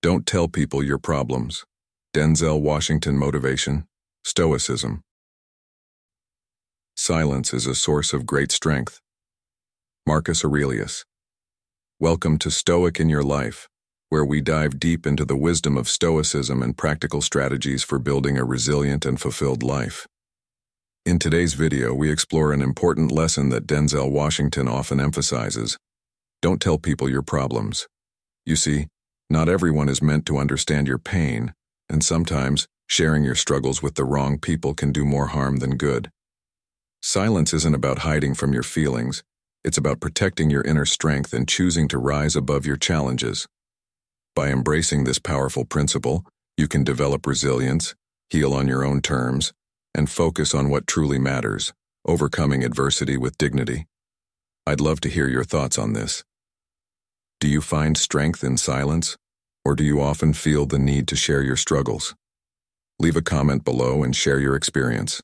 Don't tell people your problems. Denzel Washington motivation, Stoicism. Silence is a source of great strength. Marcus Aurelius. Welcome to Stoic in Your Life, where we dive deep into the wisdom of Stoicism and practical strategies for building a resilient and fulfilled life. In today's video, we explore an important lesson that Denzel Washington often emphasizes. Don't tell people your problems. You see, not everyone is meant to understand your pain, and sometimes sharing your struggles with the wrong people can do more harm than good. Silence isn't about hiding from your feelings. It's about protecting your inner strength and choosing to rise above your challenges. By embracing this powerful principle, you can develop resilience, heal on your own terms, and focus on what truly matters, overcoming adversity with dignity. I'd love to hear your thoughts on this. Do you find strength in silence, or do you often feel the need to share your struggles? Leave a comment below and share your experience.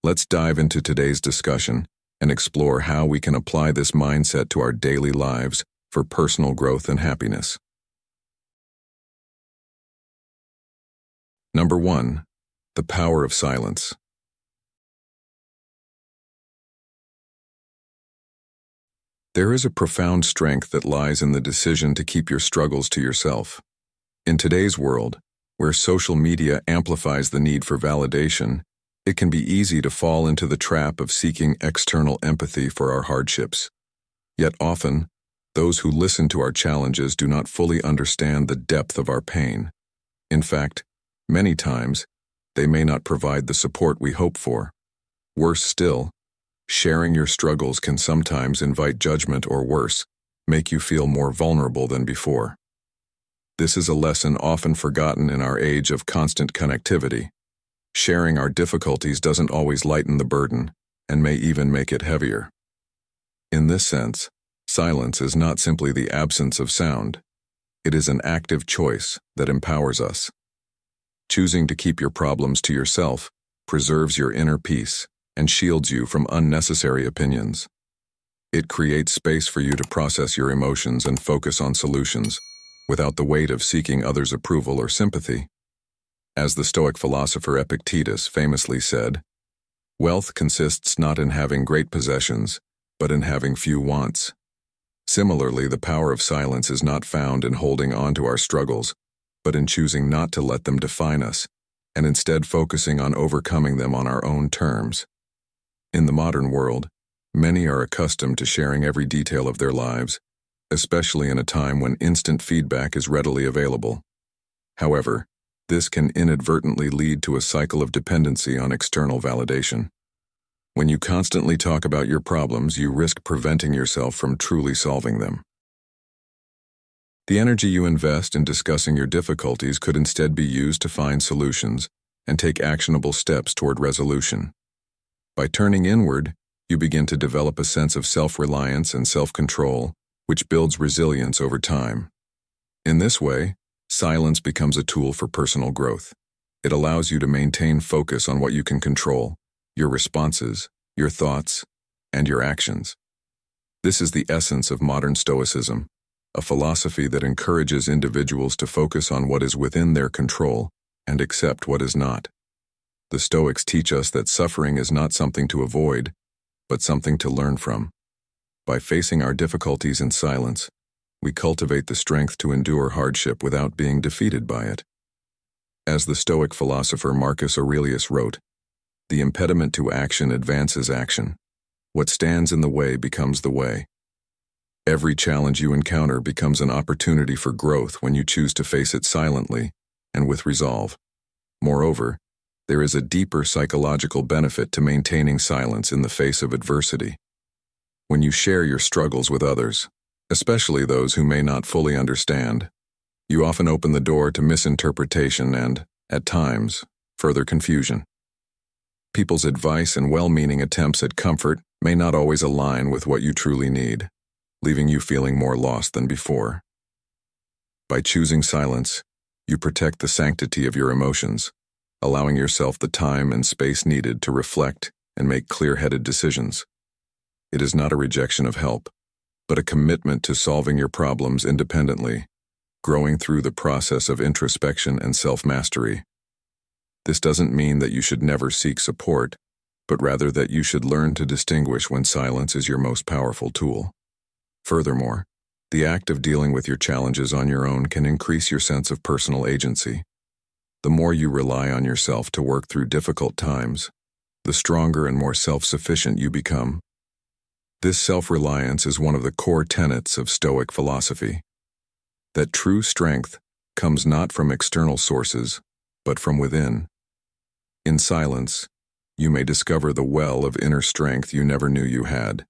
Let's dive into today's discussion and explore how we can apply this mindset to our daily lives for personal growth and happiness. Number 1. The power of silence. There is a profound strength that lies in the decision to keep your struggles to yourself. In today's world, where social media amplifies the need for validation, it can be easy to fall into the trap of seeking external empathy for our hardships. Yet often, those who listen to our challenges do not fully understand the depth of our pain. In fact, many times, they may not provide the support we hope for. Worse still, sharing your struggles can sometimes invite judgment or worse, make you feel more vulnerable than before. This is a lesson often forgotten in our age of constant connectivity. Sharing our difficulties doesn't always lighten the burden, and may even make it heavier. In this sense, silence is not simply the absence of sound. It is an active choice that empowers us. Choosing to keep your problems to yourself preserves your inner peace and shields you from unnecessary opinions. It creates space for you to process your emotions and focus on solutions, without the weight of seeking others' approval or sympathy. As the Stoic philosopher Epictetus famously said, "Wealth consists not in having great possessions, but in having few wants." Similarly, the power of silence is not found in holding on to our struggles, but in choosing not to let them define us, and instead focusing on overcoming them on our own terms. In the modern world, many are accustomed to sharing every detail of their lives, especially in a time when instant feedback is readily available. However, this can inadvertently lead to a cycle of dependency on external validation. When you constantly talk about your problems, you risk preventing yourself from truly solving them. The energy you invest in discussing your difficulties could instead be used to find solutions and take actionable steps toward resolution. By turning inward, you begin to develop a sense of self-reliance and self-control, which builds resilience over time. In this way, silence becomes a tool for personal growth. It allows you to maintain focus on what you can control, your responses, your thoughts, and your actions. This is the essence of modern Stoicism, a philosophy that encourages individuals to focus on what is within their control and accept what is not. The Stoics teach us that suffering is not something to avoid, but something to learn from. By facing our difficulties in silence, we cultivate the strength to endure hardship without being defeated by it. As the Stoic philosopher Marcus Aurelius wrote, "The impediment to action advances action. What stands in the way becomes the way." Every challenge you encounter becomes an opportunity for growth when you choose to face it silently and with resolve. Moreover, there is a deeper psychological benefit to maintaining silence in the face of adversity. When you share your struggles with others, especially those who may not fully understand, you often open the door to misinterpretation and, at times, further confusion. People's advice and well-meaning attempts at comfort may not always align with what you truly need, leaving you feeling more lost than before. By choosing silence, you protect the sanctity of your emotions, allowing yourself the time and space needed to reflect and make clear-headed decisions. It is not a rejection of help, but a commitment to solving your problems independently, growing through the process of introspection and self-mastery. This doesn't mean that you should never seek support, but rather that you should learn to distinguish when silence is your most powerful tool. Furthermore, the act of dealing with your challenges on your own can increase your sense of personal agency. The more you rely on yourself to work through difficult times, the stronger and more self-sufficient you become. This self-reliance is one of the core tenets of Stoic philosophy. That true strength comes not from external sources, but from within. In silence, you may discover the well of inner strength you never knew you had.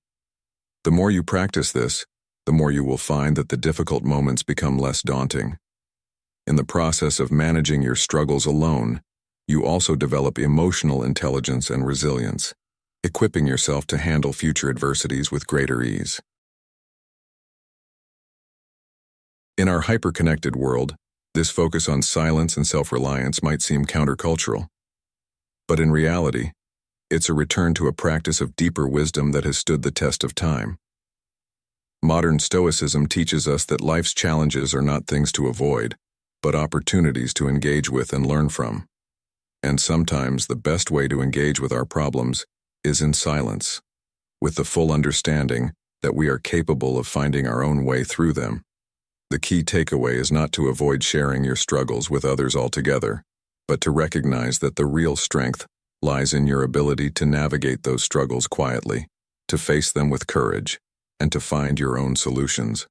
The more you practice this, the more you will find that the difficult moments become less daunting. In the process of managing your struggles alone, you also develop emotional intelligence and resilience, equipping yourself to handle future adversities with greater ease. In our hyper-connected world, this focus on silence and self-reliance might seem countercultural. But in reality, it's a return to a practice of deeper wisdom that has stood the test of time. Modern Stoicism teaches us that life's challenges are not things to avoid, but opportunities to engage with and learn from. And sometimes the best way to engage with our problems is in silence, with the full understanding that we are capable of finding our own way through them. The key takeaway is not to avoid sharing your struggles with others altogether, but to recognize that the real strength lies in your ability to navigate those struggles quietly, to face them with courage, and to find your own solutions.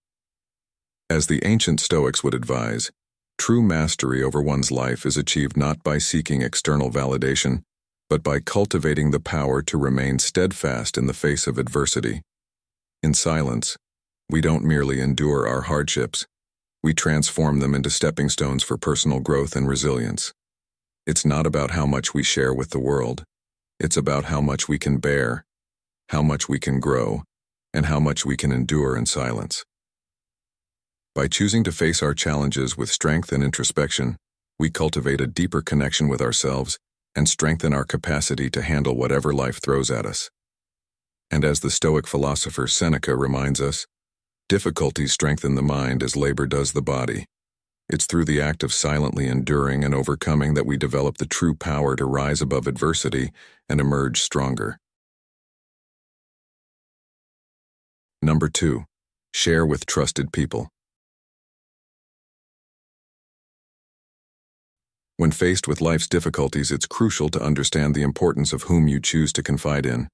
As the ancient Stoics would advise, true mastery over one's life is achieved not by seeking external validation, but by cultivating the power to remain steadfast in the face of adversity. In silence, we don't merely endure our hardships, we transform them into stepping stones for personal growth and resilience. It's not about how much we share with the world, it's about how much we can bear, how much we can grow, and how much we can endure in silence. By choosing to face our challenges with strength and introspection, we cultivate a deeper connection with ourselves and strengthen our capacity to handle whatever life throws at us. And as the Stoic philosopher Seneca reminds us, difficulties strengthen the mind as labor does the body. It's through the act of silently enduring and overcoming that we develop the true power to rise above adversity and emerge stronger. Number 2. Share with trusted people. When faced with life's difficulties, it's crucial to understand the importance of whom you choose to confide in.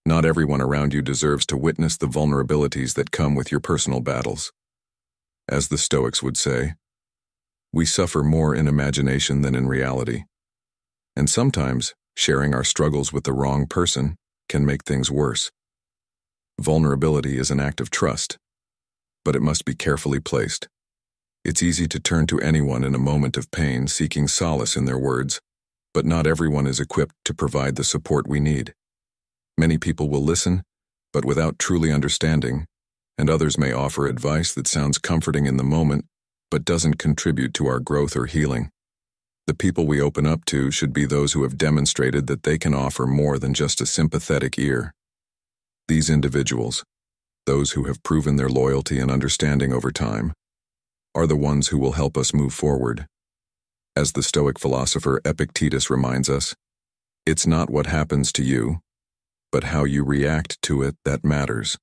Not everyone around you deserves to witness the vulnerabilities that come with your personal battles. As the Stoics would say, we suffer more in imagination than in reality. And sometimes, sharing our struggles with the wrong person can make things worse. Vulnerability is an act of trust, but it must be carefully placed. It's easy to turn to anyone in a moment of pain seeking solace in their words, but not everyone is equipped to provide the support we need. Many people will listen, but without truly understanding, and others may offer advice that sounds comforting in the moment, but doesn't contribute to our growth or healing. The people we open up to should be those who have demonstrated that they can offer more than just a sympathetic ear. These individuals, those who have proven their loyalty and understanding over time, are the ones who will help us move forward. As the Stoic philosopher Epictetus reminds us, it's not what happens to you, but how you react to it that matters.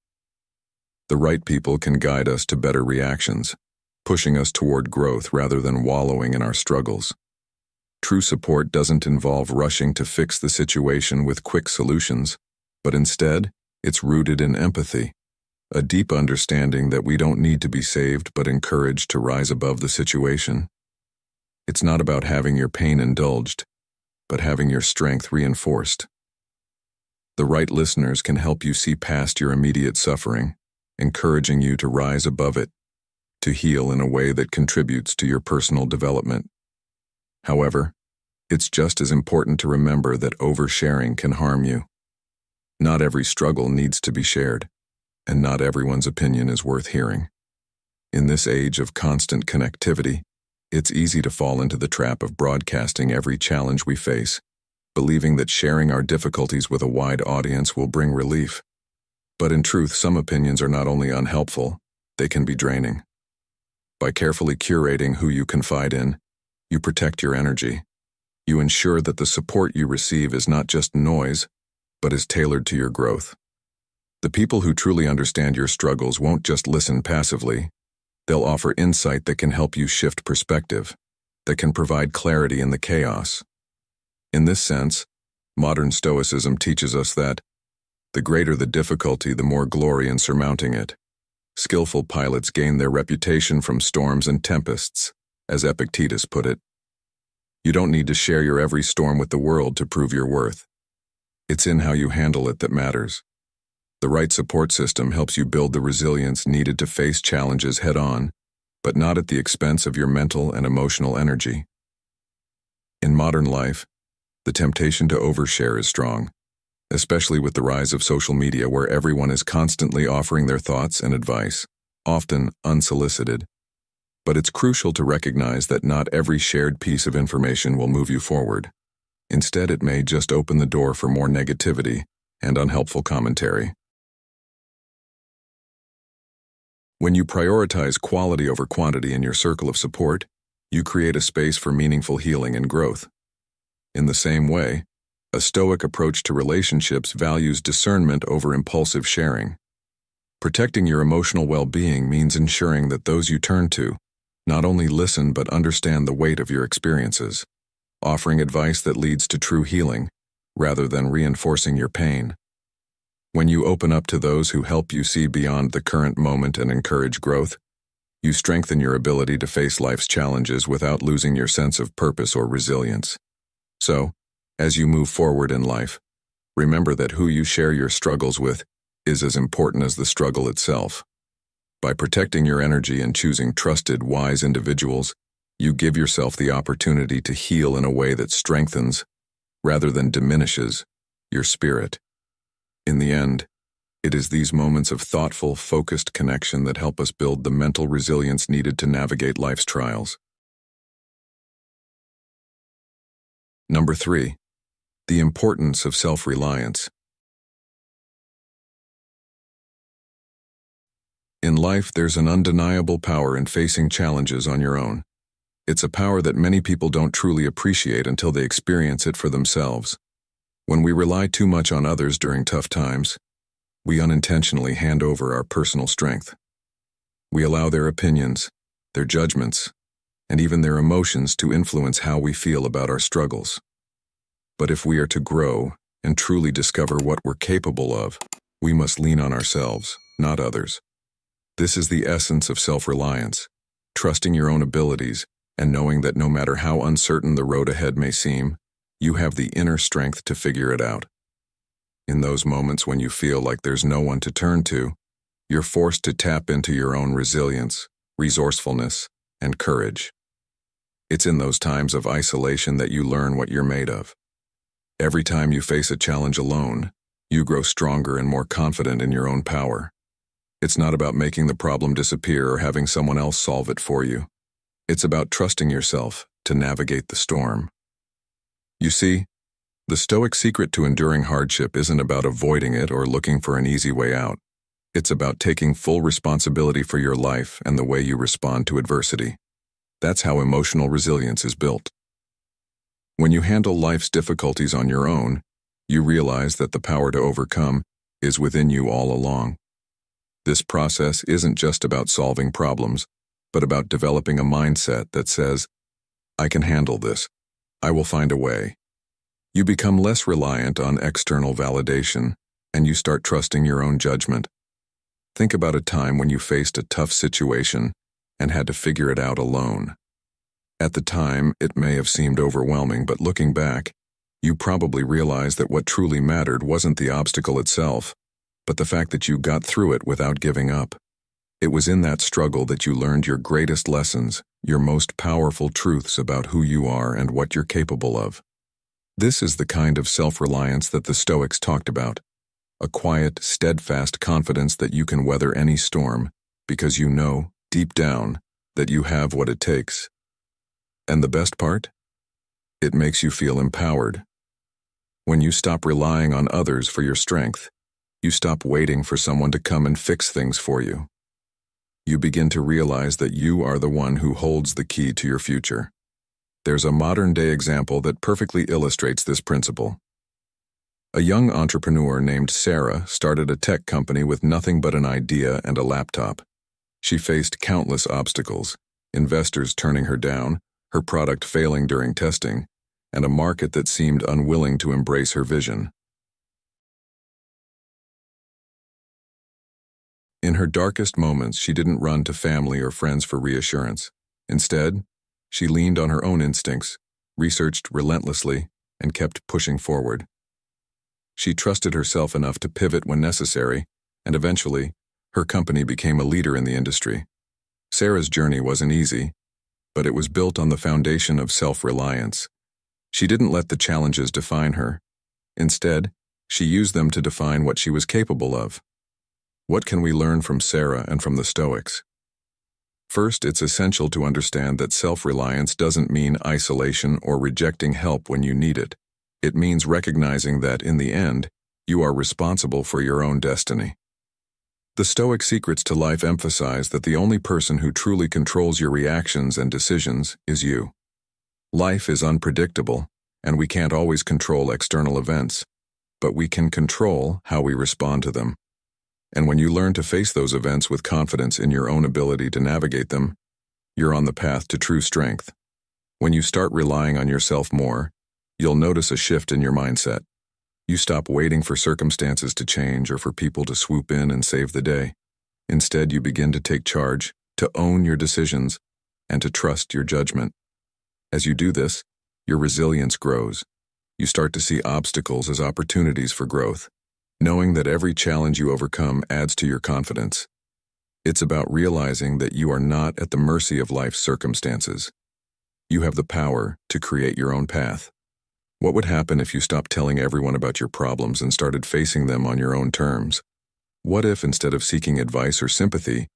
The right people can guide us to better reactions, pushing us toward growth rather than wallowing in our struggles. True support doesn't involve rushing to fix the situation with quick solutions, but instead, it's rooted in empathy, a deep understanding that we don't need to be saved but encouraged to rise above the situation. It's not about having your pain indulged, but having your strength reinforced. The right listeners can help you see past your immediate suffering, encouraging you to rise above it, to heal in a way that contributes to your personal development. However, it's just as important to remember that oversharing can harm you. Not every struggle needs to be shared, and not everyone's opinion is worth hearing. In this age of constant connectivity, it's easy to fall into the trap of broadcasting every challenge we face, believing that sharing our difficulties with a wide audience will bring relief. But in truth, some opinions are not only unhelpful, they can be draining. By carefully curating who you confide in, you protect your energy. You ensure that the support you receive is not just noise, but is tailored to your growth. The people who truly understand your struggles won't just listen passively. They'll offer insight that can help you shift perspective, that can provide clarity in the chaos. In this sense, modern Stoicism teaches us that the greater the difficulty, the more glory in surmounting it. Skillful pilots gain their reputation from storms and tempests, as Epictetus put it. You don't need to share your every storm with the world to prove your worth. It's in how you handle it that matters. The right support system helps you build the resilience needed to face challenges head-on, but not at the expense of your mental and emotional energy. In modern life, the temptation to overshare is strong, especially with the rise of social media where everyone is constantly offering their thoughts and advice, often unsolicited. But it's crucial to recognize that not every shared piece of information will move you forward. Instead, it may just open the door for more negativity and unhelpful commentary. When you prioritize quality over quantity in your circle of support, you create a space for meaningful healing and growth. In the same way, a Stoic approach to relationships values discernment over impulsive sharing. Protecting your emotional well-being means ensuring that those you turn to not only listen but understand the weight of your experiences, offering advice that leads to true healing rather than reinforcing your pain. When you open up to those who help you see beyond the current moment and encourage growth, you strengthen your ability to face life's challenges without losing your sense of purpose or resilience. So, as you move forward in life, remember that who you share your struggles with is as important as the struggle itself. By protecting your energy and choosing trusted, wise individuals, you give yourself the opportunity to heal in a way that strengthens, rather than diminishes, your spirit. In the end, it is these moments of thoughtful, focused connection that help us build the mental resilience needed to navigate life's trials. Number 3. The importance of self-reliance. In life, there's an undeniable power in facing challenges on your own. It's a power that many people don't truly appreciate until they experience it for themselves. When we rely too much on others during tough times, we unintentionally hand over our personal strength. We allow their opinions, their judgments, and even their emotions to influence how we feel about our struggles. But if we are to grow and truly discover what we're capable of, we must lean on ourselves, not others. This is the essence of self-reliance, trusting your own abilities and knowing that no matter how uncertain the road ahead may seem, you have the inner strength to figure it out. In those moments when you feel like there's no one to turn to, you're forced to tap into your own resilience, resourcefulness, and courage. It's in those times of isolation that you learn what you're made of. Every time you face a challenge alone, you grow stronger and more confident in your own power. It's not about making the problem disappear or having someone else solve it for you. It's about trusting yourself to navigate the storm. You see, the Stoic secret to enduring hardship isn't about avoiding it or looking for an easy way out. It's about taking full responsibility for your life and the way you respond to adversity. That's how emotional resilience is built. When you handle life's difficulties on your own, you realize that the power to overcome is within you all along. This process isn't just about solving problems, but about developing a mindset that says, I can handle this. I will find a way. You become less reliant on external validation, and you start trusting your own judgment. Think about a time when you faced a tough situation and had to figure it out alone. At the time, it may have seemed overwhelming, but looking back, you probably realized that what truly mattered wasn't the obstacle itself, but the fact that you got through it without giving up. It was in that struggle that you learned your greatest lessons, your most powerful truths about who you are and what you're capable of. This is the kind of self-reliance that the Stoics talked about, a quiet, steadfast confidence that you can weather any storm because you know, deep down, that you have what it takes. And the best part? It makes you feel empowered. When you stop relying on others for your strength, you stop waiting for someone to come and fix things for you. you begin to realize that you are the one who holds the key to your future. There's a modern-day example that perfectly illustrates this principle. A young entrepreneur named Sarah started a tech company with nothing but an idea and a laptop. She faced countless obstacles, investors turning her down, her product failing during testing, and a market that seemed unwilling to embrace her vision. In her darkest moments, she didn't run to family or friends for reassurance. Instead, she leaned on her own instincts, researched relentlessly, and kept pushing forward. She trusted herself enough to pivot when necessary, and eventually, her company became a leader in the industry. Sarah's journey wasn't easy, but it was built on the foundation of self-reliance. She didn't let the challenges define her. Instead, she used them to define what she was capable of. What can we learn from Sarah and from the Stoics? First, it's essential to understand that self-reliance doesn't mean isolation or rejecting help when you need it. It means recognizing that, in the end, you are responsible for your own destiny. The Stoic secrets to life emphasize that the only person who truly controls your reactions and decisions is you. Life is unpredictable, and we can't always control external events, but we can control how we respond to them. And when you learn to face those events with confidence in your own ability to navigate them, you're on the path to true strength. When you start relying on yourself more, you'll notice a shift in your mindset. You stop waiting for circumstances to change or for people to swoop in and save the day. Instead, you begin to take charge, to own your decisions, and to trust your judgment. As you do this, your resilience grows. You start to see obstacles as opportunities for growth, knowing that every challenge you overcome adds to your confidence. It's about realizing that you are not at the mercy of life's circumstances. You have the power to create your own path. What would happen if you stopped telling everyone about your problems and started facing them on your own terms? What if, instead of seeking advice or sympathy,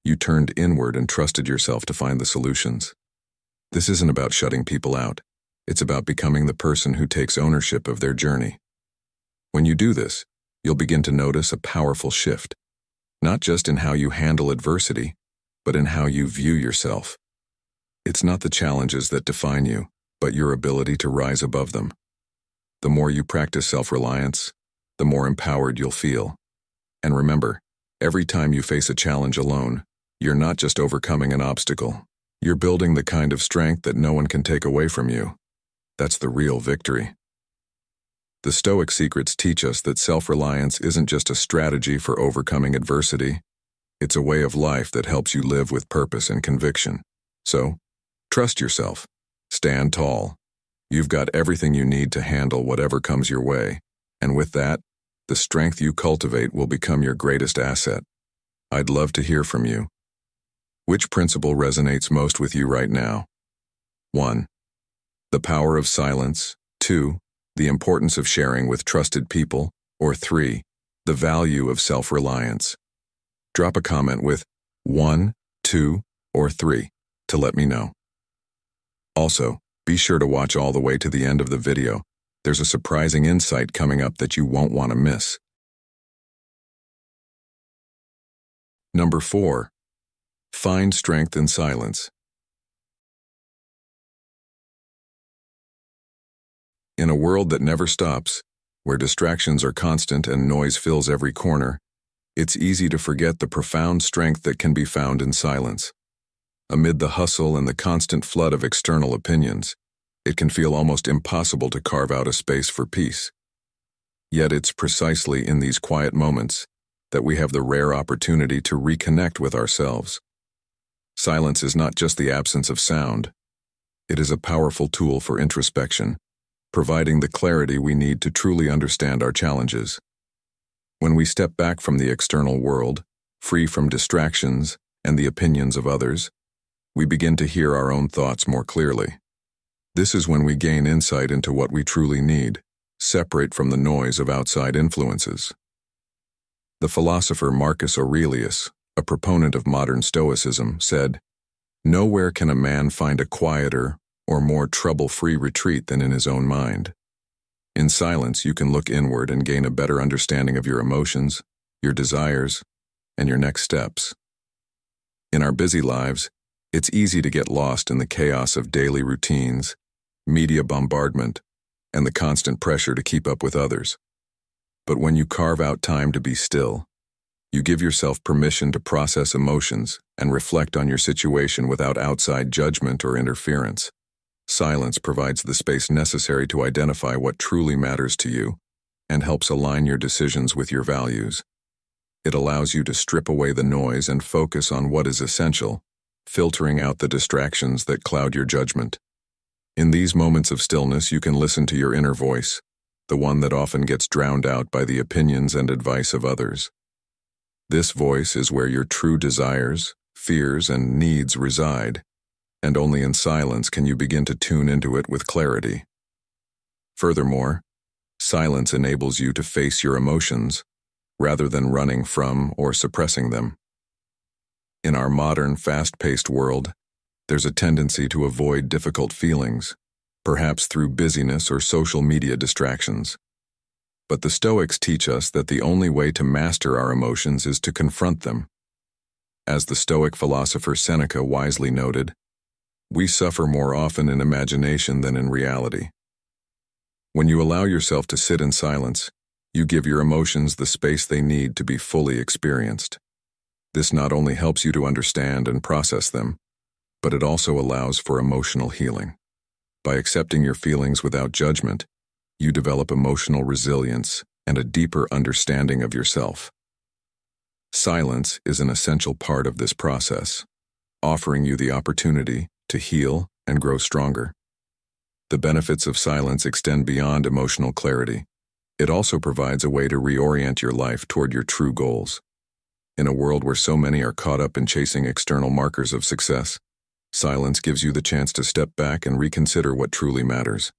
you turned inward and trusted yourself to find the solutions? This isn't about shutting people out. It's about becoming the person who takes ownership of their journey. When you do this, you'll begin to notice a powerful shift, not just in how you handle adversity, but in how you view yourself. It's not the challenges that define you, but your ability to rise above them. The more you practice self-reliance, the more empowered you'll feel. And remember, every time you face a challenge alone, you're not just overcoming an obstacle. You're building the kind of strength that no one can take away from you. That's the real victory. The Stoic secrets teach us that self-reliance isn't just a strategy for overcoming adversity. It's a way of life that helps you live with purpose and conviction. So, trust yourself. Stand tall. You've got everything you need to handle whatever comes your way. And with that, the strength you cultivate will become your greatest asset. I'd love to hear from you. Which principle resonates most with you right now? 1. The power of silence. 2. The importance of sharing with trusted people. Or 3. The value of self-reliance. Drop a comment with 1, 2, or 3 to let me know. Also, be sure to watch all the way to the end of the video. There's a surprising insight coming up that you won't want to miss. Number 4. Find strength in silence. In a world that never stops, where distractions are constant and noise fills every corner, it's easy to forget the profound strength that can be found in silence. Amid the hustle and the constant flood of external opinions, it can feel almost impossible to carve out a space for peace. Yet it's precisely in these quiet moments that we have the rare opportunity to reconnect with ourselves. Silence is not just the absence of sound. It is a powerful tool for introspection, providing the clarity we need to truly understand our challenges. When we step back from the external world, free from distractions and the opinions of others, we begin to hear our own thoughts more clearly. This is when we gain insight into what we truly need, separate from the noise of outside influences. The philosopher Marcus Aurelius, a proponent of modern Stoicism, said, "Nowhere can a man find a quieter or more trouble-free retreat than in his own mind. In silence, you can look inward and gain a better understanding of your emotions, your desires, and your next steps." In our busy lives, it's easy to get lost in the chaos of daily routines, media bombardment, and the constant pressure to keep up with others. But when you carve out time to be still, you give yourself permission to process emotions and reflect on your situation without outside judgment or interference. Silence provides the space necessary to identify what truly matters to you and helps align your decisions with your values. It allows you to strip away the noise and focus on what is essential, filtering out the distractions that cloud your judgment. In these moments of stillness, you can listen to your inner voice, the one that often gets drowned out by the opinions and advice of others. This voice is where your true desires, fears, and needs reside, and only in silence can you begin to tune into it with clarity. Furthermore, silence enables you to face your emotions, rather than running from or suppressing them. In our modern, fast-paced world, there's a tendency to avoid difficult feelings, perhaps through busyness or social media distractions. But the Stoics teach us that the only way to master our emotions is to confront them. As the Stoic philosopher Seneca wisely noted, "We suffer more often in imagination than in reality." When you allow yourself to sit in silence, you give your emotions the space they need to be fully experienced. This not only helps you to understand and process them, but it also allows for emotional healing. By accepting your feelings without judgment, you develop emotional resilience and a deeper understanding of yourself. Silence is an essential part of this process, offering you the opportunity to heal and grow stronger. The benefits of silence extend beyond emotional clarity. It also provides a way to reorient your life toward your true goals. In a world where so many are caught up in chasing external markers of success, silence gives you the chance to step back and reconsider what truly matters.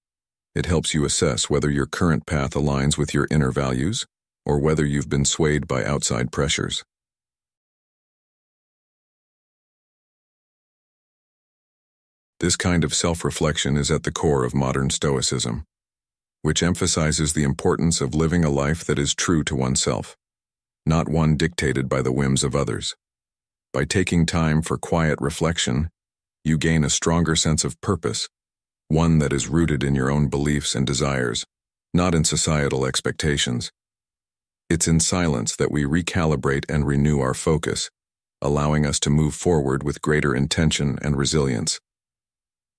It helps you assess whether your current path aligns with your inner values or whether you've been swayed by outside pressures. This kind of self-reflection is at the core of modern Stoicism, which emphasizes the importance of living a life that is true to oneself, not one dictated by the whims of others. By taking time for quiet reflection, you gain a stronger sense of purpose, one that is rooted in your own beliefs and desires, not in societal expectations. It's in silence that we recalibrate and renew our focus, allowing us to move forward with greater intention and resilience.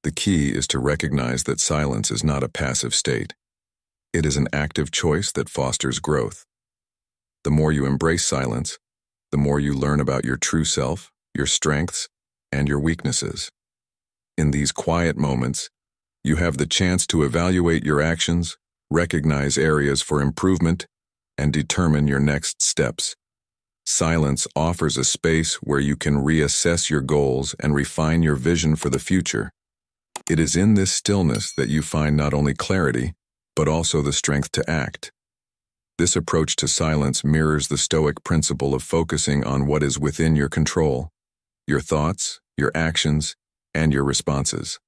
The key is to recognize that silence is not a passive state. It is an active choice that fosters growth. The more you embrace silence, the more you learn about your true self, your strengths, and your weaknesses. In these quiet moments, you have the chance to evaluate your actions, recognize areas for improvement, and determine your next steps. Silence offers a space where you can reassess your goals and refine your vision for the future. It is in this stillness that you find not only clarity, but also the strength to act. This approach to silence mirrors the Stoic principle of focusing on what is within your control, your thoughts, your actions, and your responses.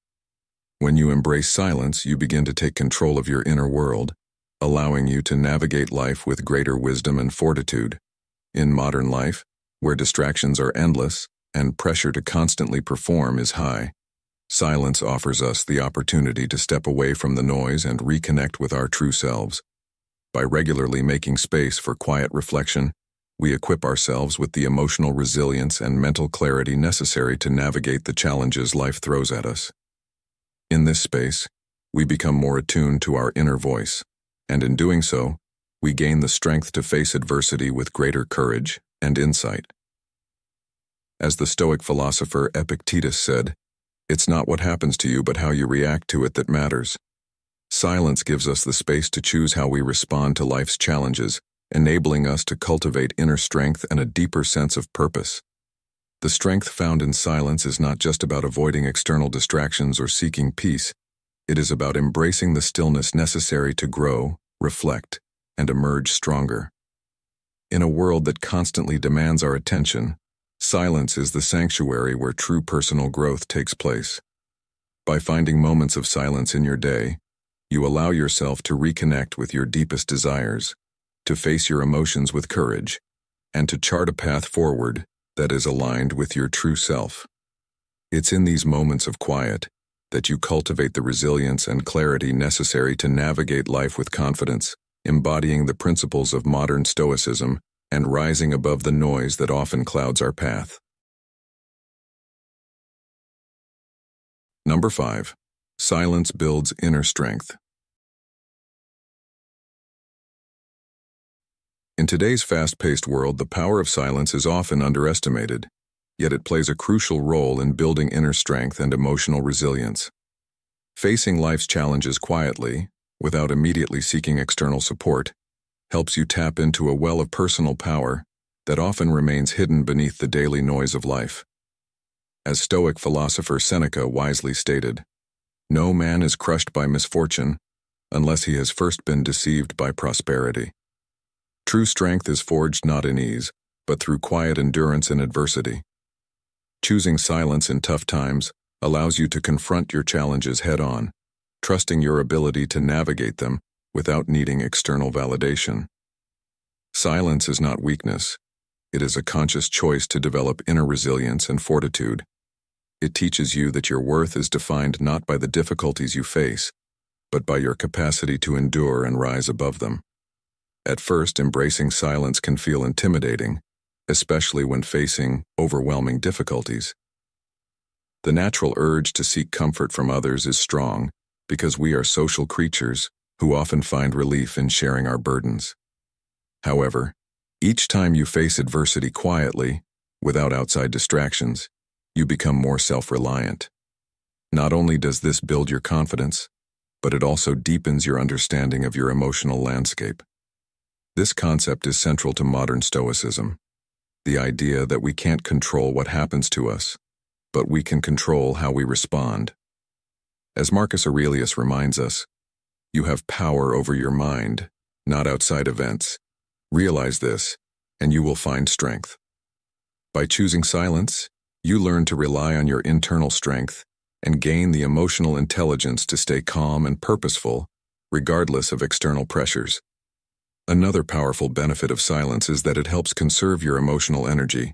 When you embrace silence, you begin to take control of your inner world, allowing you to navigate life with greater wisdom and fortitude. In modern life, where distractions are endless and pressure to constantly perform is high, silence offers us the opportunity to step away from the noise and reconnect with our true selves. By regularly making space for quiet reflection, we equip ourselves with the emotional resilience and mental clarity necessary to navigate the challenges life throws at us. In this space, we become more attuned to our inner voice, and in doing so, we gain the strength to face adversity with greater courage and insight. As the Stoic philosopher Epictetus said, "It's not what happens to you but how you react to it that matters." Silence gives us the space to choose how we respond to life's challenges, enabling us to cultivate inner strength and a deeper sense of purpose. The strength found in silence is not just about avoiding external distractions or seeking peace. It is about embracing the stillness necessary to grow, reflect, and emerge stronger. In a world that constantly demands our attention, silence is the sanctuary where true personal growth takes place. By finding moments of silence in your day, you allow yourself to reconnect with your deepest desires, to face your emotions with courage, and to chart a path forward that is aligned with your true self. It's in these moments of quiet that you cultivate the resilience and clarity necessary to navigate life with confidence, embodying the principles of modern Stoicism and rising above the noise that often clouds our path. Number 5. Silence builds inner strength. In today's fast-paced world, the power of silence is often underestimated, yet it plays a crucial role in building inner strength and emotional resilience. Facing life's challenges quietly, without immediately seeking external support, helps you tap into a well of personal power that often remains hidden beneath the daily noise of life. As Stoic philosopher Seneca wisely stated, "No man is crushed by misfortune unless he has first been deceived by prosperity." True strength is forged not in ease, but through quiet endurance in adversity. Choosing silence in tough times allows you to confront your challenges head-on, trusting your ability to navigate them without needing external validation. Silence is not weakness. It is a conscious choice to develop inner resilience and fortitude. It teaches you that your worth is defined not by the difficulties you face, but by your capacity to endure and rise above them. At first, embracing silence can feel intimidating, especially when facing overwhelming difficulties. The natural urge to seek comfort from others is strong because we are social creatures who often find relief in sharing our burdens. However, each time you face adversity quietly, without outside distractions, you become more self-reliant. Not only does this build your confidence, but it also deepens your understanding of your emotional landscape. This concept is central to modern Stoicism, the idea that we can't control what happens to us, but we can control how we respond. As Marcus Aurelius reminds us, you have power over your mind, not outside events. Realize this, and you will find strength. By choosing silence, you learn to rely on your internal strength and gain the emotional intelligence to stay calm and purposeful, regardless of external pressures. Another powerful benefit of silence is that it helps conserve your emotional energy.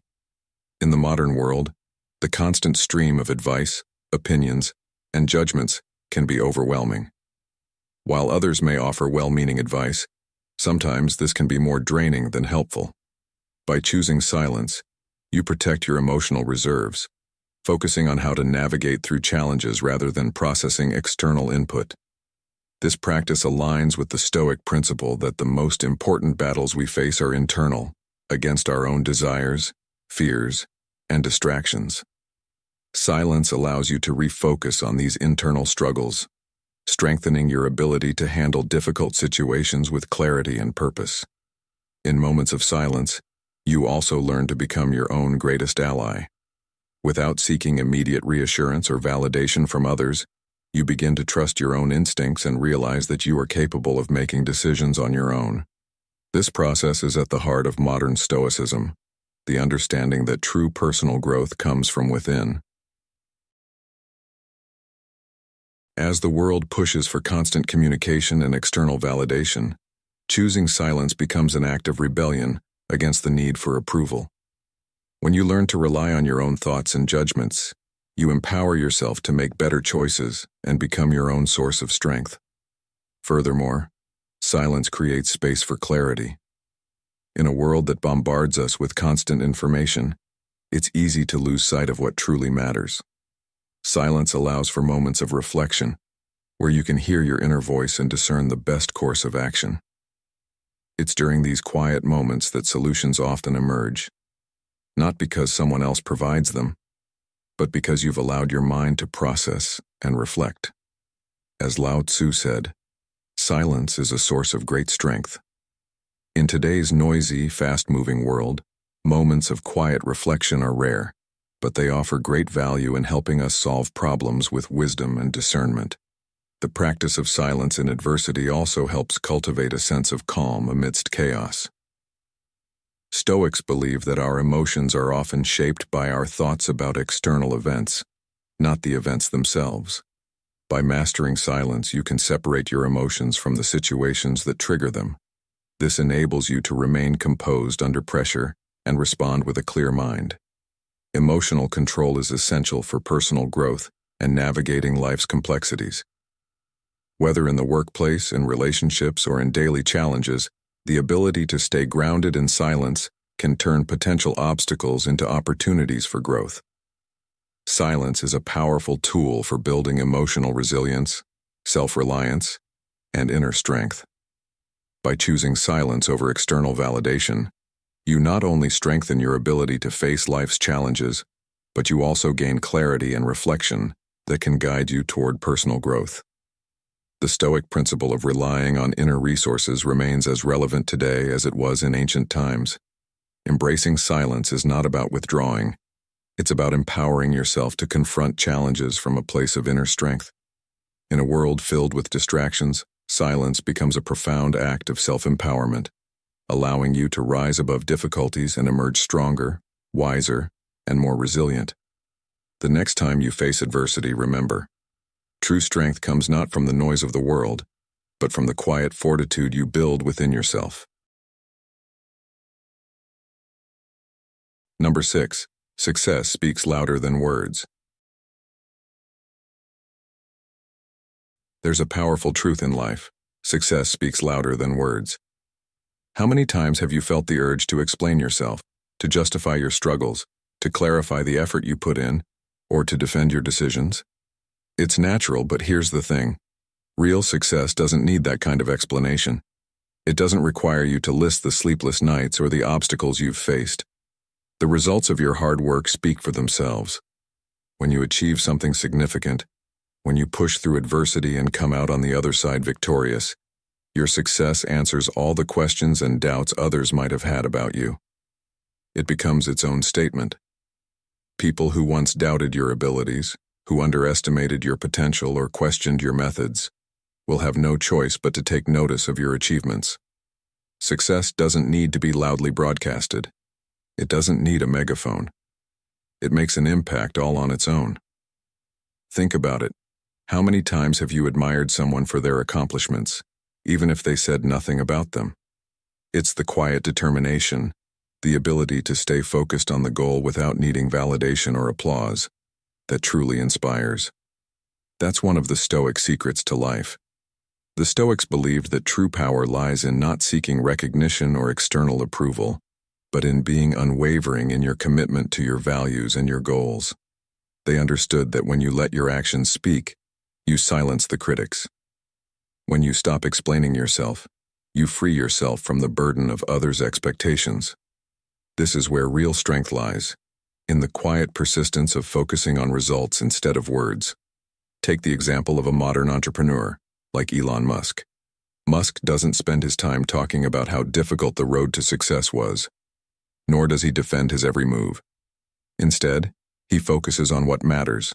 In the modern world, the constant stream of advice, opinions, and judgments can be overwhelming. While others may offer well-meaning advice, sometimes this can be more draining than helpful. By choosing silence, you protect your emotional reserves, focusing on how to navigate through challenges rather than processing external input. This practice aligns with the Stoic principle that the most important battles we face are internal, against our own desires, fears, and distractions. Silence allows you to refocus on these internal struggles, strengthening your ability to handle difficult situations with clarity and purpose. In moments of silence, you also learn to become your own greatest ally. Without seeking immediate reassurance or validation from others, you begin to trust your own instincts and realize that you are capable of making decisions on your own. This process is at the heart of modern Stoicism, the understanding that true personal growth comes from within. As the world pushes for constant communication and external validation, choosing silence becomes an act of rebellion against the need for approval. When you learn to rely on your own thoughts and judgments, you empower yourself to make better choices and become your own source of strength. Furthermore, silence creates space for clarity. In a world that bombards us with constant information, it's easy to lose sight of what truly matters. Silence allows for moments of reflection, where you can hear your inner voice and discern the best course of action. It's during these quiet moments that solutions often emerge, not because someone else provides them, but because you've allowed your mind to process and reflect. As Lao Tzu said, silence is a source of great strength. In today's noisy, fast-moving world, moments of quiet reflection are rare, but they offer great value in helping us solve problems with wisdom and discernment. The practice of silence in adversity also helps cultivate a sense of calm amidst chaos. Stoics believe that our emotions are often shaped by our thoughts about external events, not the events themselves. By mastering silence, you can separate your emotions from the situations that trigger them. This enables you to remain composed under pressure and respond with a clear mind. Emotional control is essential for personal growth and navigating life's complexities. Whether in the workplace, in relationships, or in daily challenges, the ability to stay grounded in silence can turn potential obstacles into opportunities for growth. Silence is a powerful tool for building emotional resilience, self-reliance, and inner strength. By choosing silence over external validation, you not only strengthen your ability to face life's challenges, but you also gain clarity and reflection that can guide you toward personal growth. The Stoic principle of relying on inner resources remains as relevant today as it was in ancient times. Embracing silence is not about withdrawing. It's about empowering yourself to confront challenges from a place of inner strength. In a world filled with distractions, silence becomes a profound act of self-empowerment, allowing you to rise above difficulties and emerge stronger, wiser, and more resilient. The next time you face adversity, remember, true strength comes not from the noise of the world, but from the quiet fortitude you build within yourself. Number 6. Success speaks louder than words. There's a powerful truth in life. Success speaks louder than words. How many times have you felt the urge to explain yourself, to justify your struggles, to clarify the effort you put in, or to defend your decisions? It's natural, but here's the thing. Real success doesn't need that kind of explanation. It doesn't require you to list the sleepless nights or the obstacles you've faced. The results of your hard work speak for themselves. When you achieve something significant, when you push through adversity and come out on the other side victorious, your success answers all the questions and doubts others might have had about you. It becomes its own statement. People who once doubted your abilities, who underestimated your potential or questioned your methods, will have no choice but to take notice of your achievements. Success doesn't need to be loudly broadcasted. It doesn't need a megaphone. It makes an impact all on its own. Think about it. How many times have you admired someone for their accomplishments, even if they said nothing about them? It's the quiet determination, the ability to stay focused on the goal without needing validation or applause, that truly inspires. That's one of the Stoic secrets to life. The Stoics believed that true power lies in not seeking recognition or external approval, but in being unwavering in your commitment to your values and your goals. They understood that when you let your actions speak, you silence the critics. When you stop explaining yourself, you free yourself from the burden of others' expectations. This is where real strength lies, in the quiet persistence of focusing on results instead of words. Take the example of a modern entrepreneur, like Elon Musk. Musk doesn't spend his time talking about how difficult the road to success was, nor does he defend his every move. Instead, he focuses on what matters: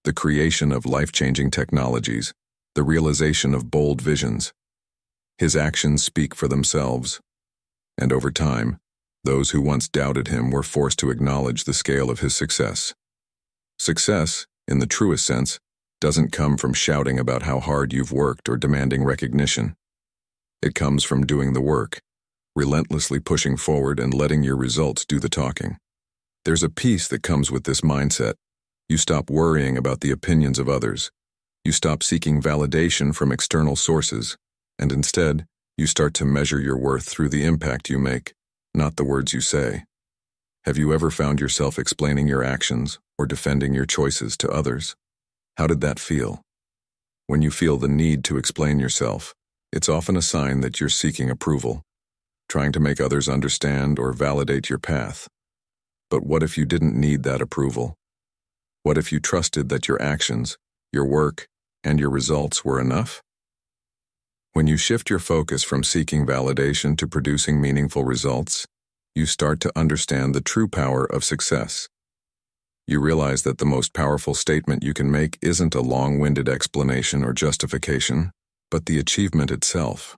the creation of life-changing technologies, the realization of bold visions. His actions speak for themselves, and over time, those who once doubted him were forced to acknowledge the scale of his success. Success, in the truest sense, doesn't come from shouting about how hard you've worked or demanding recognition. It comes from doing the work, relentlessly pushing forward and letting your results do the talking. There's a peace that comes with this mindset. You stop worrying about the opinions of others. You stop seeking validation from external sources, and instead, you start to measure your worth through the impact you make, not the words you say. Have you ever found yourself explaining your actions or defending your choices to others? How did that feel? When you feel the need to explain yourself, it's often a sign that you're seeking approval, trying to make others understand or validate your path. But what if you didn't need that approval? What if you trusted that your actions, your work, and your results were enough? When you shift your focus from seeking validation to producing meaningful results, you start to understand the true power of success. You realize that the most powerful statement you can make isn't a long-winded explanation or justification, but the achievement itself.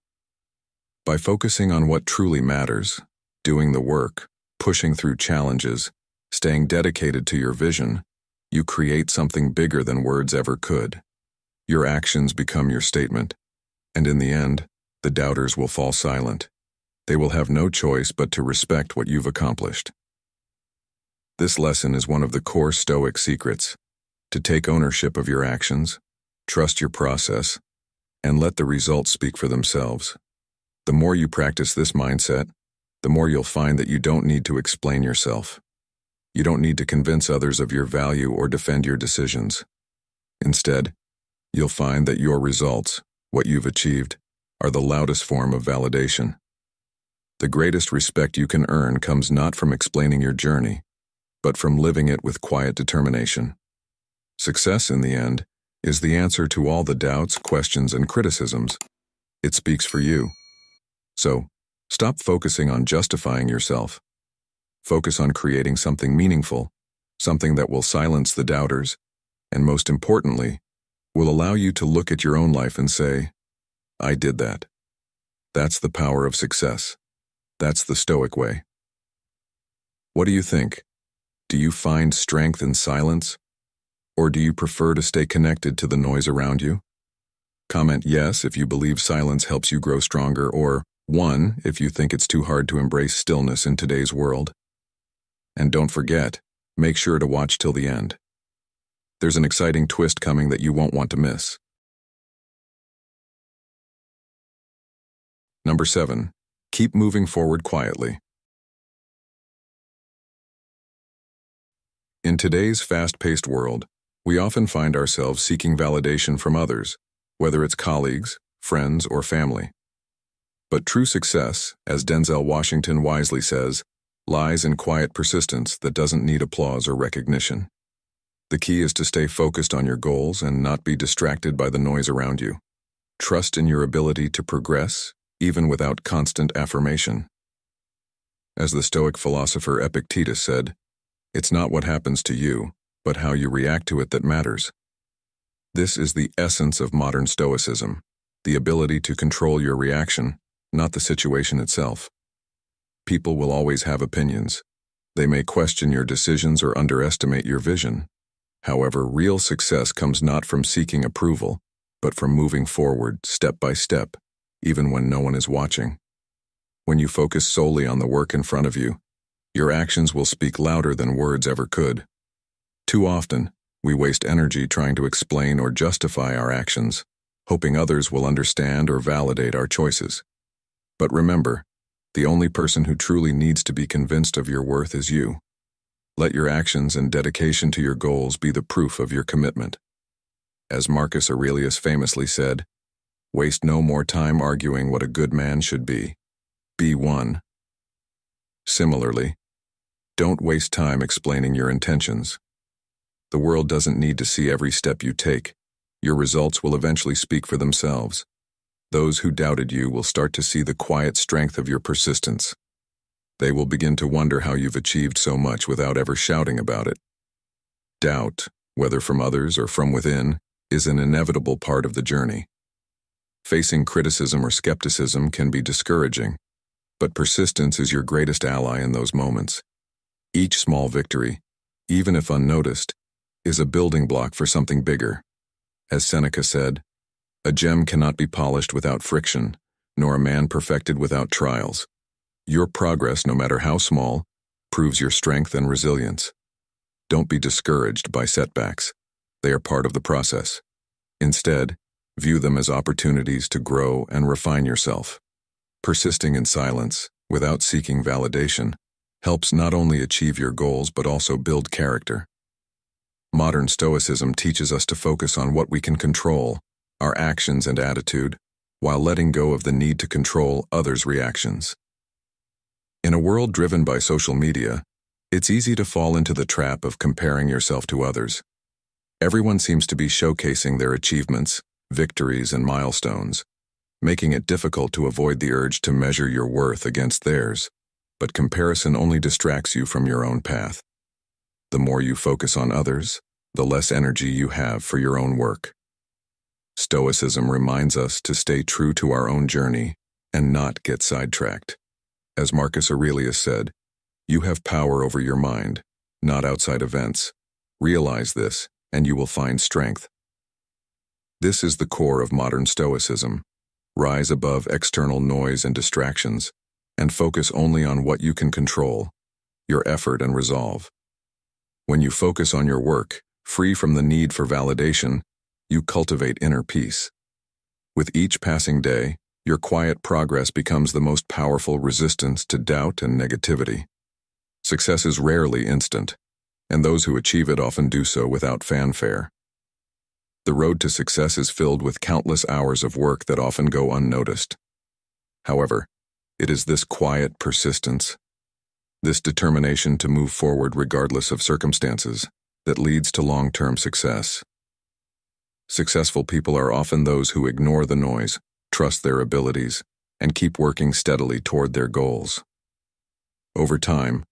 By focusing on what truly matters, doing the work, pushing through challenges, staying dedicated to your vision, you create something bigger than words ever could. Your actions become your statement, and in the end, the doubters will fall silent. They will have no choice but to respect what you've accomplished. This lesson is one of the core Stoic secrets: to take ownership of your actions, trust your process, and let the results speak for themselves. The more you practice this mindset, the more you'll find that you don't need to explain yourself. You don't need to convince others of your value or defend your decisions. Instead, you'll find that your results, what you've achieved, are the loudest form of validation. The greatest respect you can earn comes not from explaining your journey, but from living it with quiet determination. Success, in the end, is the answer to all the doubts, questions, and criticisms. It speaks for you. So, stop focusing on justifying yourself. Focus on creating something meaningful, something that will silence the doubters, and most importantly, will allow you to look at your own life and say, "I did that." That's the power of success. That's the Stoic way. What do you think? Do you find strength in silence? Or do you prefer to stay connected to the noise around you? Comment yes if you believe silence helps you grow stronger, or 1 if you think it's too hard to embrace stillness in today's world. And don't forget, make sure to watch till the end. There's an exciting twist coming that you won't want to miss. Number 7. Keep moving forward quietly. In today's fast-paced world, we often find ourselves seeking validation from others, whether it's colleagues, friends, or family. But true success, as Denzel Washington wisely says, lies in quiet persistence that doesn't need applause or recognition. The key is to stay focused on your goals and not be distracted by the noise around you. Trust in your ability to progress, even without constant affirmation. As the Stoic philosopher Epictetus said, "It's not what happens to you, but how you react to it that matters." This is the essence of modern Stoicism, the ability to control your reaction, not the situation itself. People will always have opinions. They may question your decisions or underestimate your vision. However, real success comes not from seeking approval, but from moving forward step by step, even when no one is watching. When you focus solely on the work in front of you, your actions will speak louder than words ever could. Too often, we waste energy trying to explain or justify our actions, hoping others will understand or validate our choices. But remember, the only person who truly needs to be convinced of your worth is you. Let your actions and dedication to your goals be the proof of your commitment. As Marcus Aurelius famously said, "Waste no more time arguing what a good man should be. Be one." Similarly, don't waste time explaining your intentions. The world doesn't need to see every step you take. Your results will eventually speak for themselves. Those who doubted you will start to see the quiet strength of your persistence. They will begin to wonder how you've achieved so much without ever shouting about it. Doubt, whether from others or from within, is an inevitable part of the journey. Facing criticism or skepticism can be discouraging, but persistence is your greatest ally in those moments. Each small victory, even if unnoticed, is a building block for something bigger. As Seneca said, "A gem cannot be polished without friction, nor a man perfected without trials." Your progress, no matter how small, proves your strength and resilience. Don't be discouraged by setbacks. They are part of the process. Instead, view them as opportunities to grow and refine yourself. Persisting in silence, without seeking validation, helps not only achieve your goals but also build character. Modern Stoicism teaches us to focus on what we can control, our actions and attitude, while letting go of the need to control others' reactions. In a world driven by social media, it's easy to fall into the trap of comparing yourself to others. Everyone seems to be showcasing their achievements, victories, and milestones, making it difficult to avoid the urge to measure your worth against theirs. But comparison only distracts you from your own path. The more you focus on others, the less energy you have for your own work. Stoicism reminds us to stay true to our own journey and not get sidetracked. As Marcus Aurelius said, "You have power over your mind, not outside events. Realize this, and you will find strength." This is the core of modern Stoicism. Rise above external noise and distractions, and focus only on what you can control, your effort and resolve. When you focus on your work, free from the need for validation, you cultivate inner peace. With each passing day, your quiet progress becomes the most powerful resistance to doubt and negativity. Success is rarely instant, and those who achieve it often do so without fanfare. The road to success is filled with countless hours of work that often go unnoticed. However, it is this quiet persistence, this determination to move forward regardless of circumstances, that leads to long-term success. Successful people are often those who ignore the noise, trust their abilities, and keep working steadily toward their goals. Over time,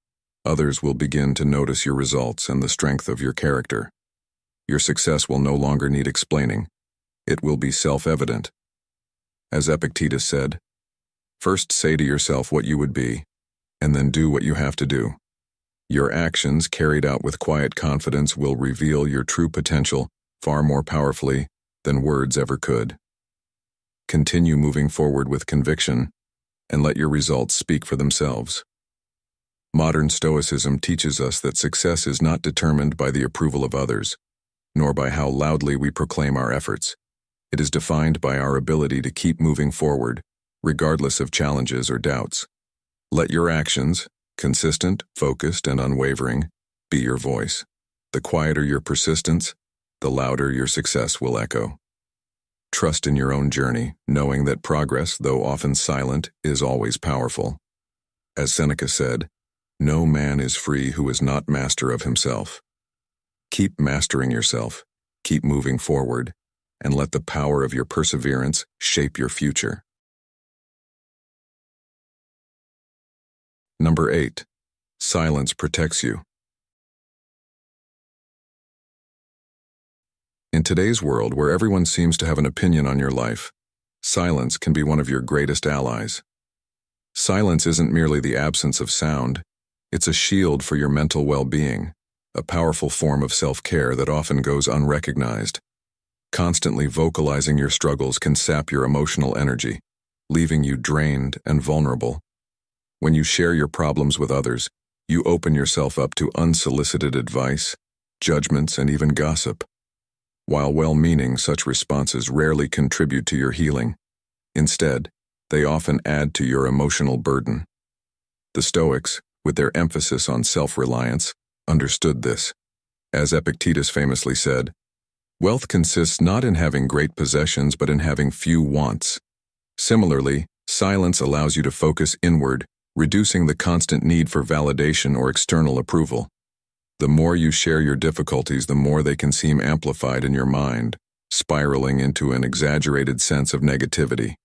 others will begin to notice your results and the strength of your character. Your success will no longer need explaining. It will be self-evident. As Epictetus said, "First say to yourself what you would be, and then do what you have to do." Your actions, carried out with quiet confidence, will reveal your true potential far more powerfully than words ever could. Continue moving forward with conviction, and let your results speak for themselves. Modern Stoicism teaches us that success is not determined by the approval of others, nor by how loudly we proclaim our efforts. It is defined by our ability to keep moving forward, regardless of challenges or doubts. Let your actions, consistent, focused, and unwavering, be your voice. The quieter your persistence, the louder your success will echo. Trust in your own journey, knowing that progress, though often silent, is always powerful. As Seneca said, "No man is free who is not master of himself." Keep mastering yourself, keep moving forward, and let the power of your perseverance shape your future. Number 8. Silence protects you. In today's world, where everyone seems to have an opinion on your life, silence can be one of your greatest allies. Silence isn't merely the absence of sound, it's a shield for your mental well-being, a powerful form of self-care that often goes unrecognized. Constantly vocalizing your struggles can sap your emotional energy, leaving you drained and vulnerable. When you share your problems with others, you open yourself up to unsolicited advice, judgments, and even gossip. While well-meaning, such responses rarely contribute to your healing. Instead, they often add to your emotional burden. The Stoics, with their emphasis on self-reliance, understood this. As Epictetus famously said, "Wealth consists not in having great possessions but in having few wants." Similarly, silence allows you to focus inward, reducing the constant need for validation or external approval. The more you share your difficulties, the more they can seem amplified in your mind, spiraling into an exaggerated sense of negativity.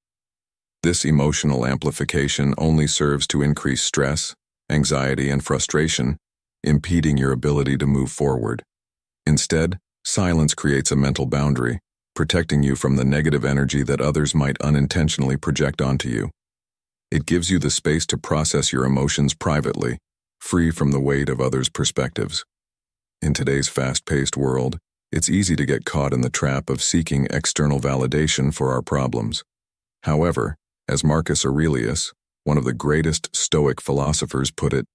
This emotional amplification only serves to increase stress, anxiety, and frustration, impeding your ability to move forward. Instead, silence creates a mental boundary, protecting you from the negative energy that others might unintentionally project onto you. It gives you the space to process your emotions privately, free from the weight of others' perspectives. In today's fast-paced world, it's easy to get caught in the trap of seeking external validation for our problems. However, as Marcus Aurelius, one of the greatest Stoic philosophers, put it,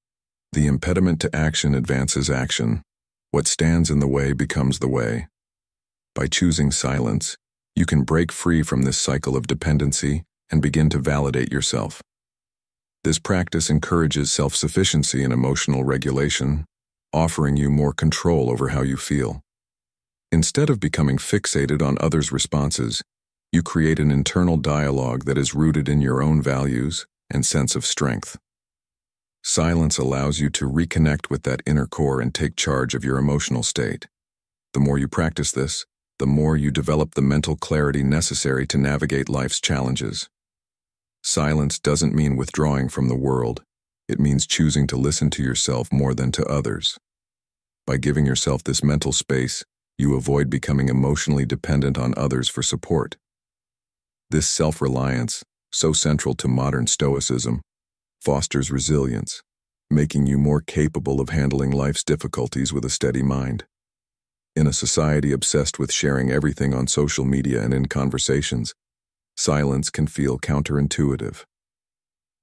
"The impediment to action advances action. What stands in the way becomes the way." By choosing silence, you can break free from this cycle of dependency and begin to validate yourself. This practice encourages self-sufficiency and emotional regulation, offering you more control over how you feel. Instead of becoming fixated on others' responses, you create an internal dialogue that is rooted in your own values and sense of strength. Silence allows you to reconnect with that inner core and take charge of your emotional state. The more you practice this, the more you develop the mental clarity necessary to navigate life's challenges. Silence doesn't mean withdrawing from the world. It means choosing to listen to yourself more than to others. By giving yourself this mental space, you avoid becoming emotionally dependent on others for support. This self-reliance, so central to modern Stoicism, fosters resilience, making you more capable of handling life's difficulties with a steady mind. In a society obsessed with sharing everything on social media and in conversations, silence can feel counterintuitive.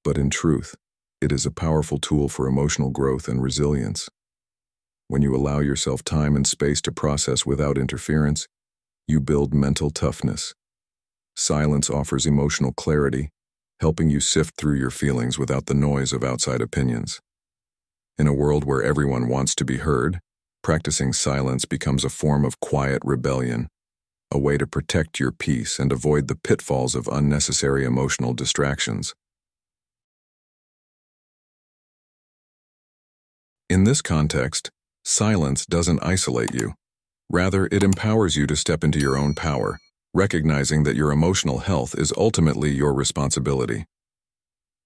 But in truth, it is a powerful tool for emotional growth and resilience. When you allow yourself time and space to process without interference, you build mental toughness. Silence offers emotional clarity, helping you sift through your feelings without the noise of outside opinions. In a world where everyone wants to be heard, practicing silence becomes a form of quiet rebellion, a way to protect your peace and avoid the pitfalls of unnecessary emotional distractions. In this context, silence doesn't isolate you. Rather, it empowers you to step into your own power, recognizing that your emotional health is ultimately your responsibility.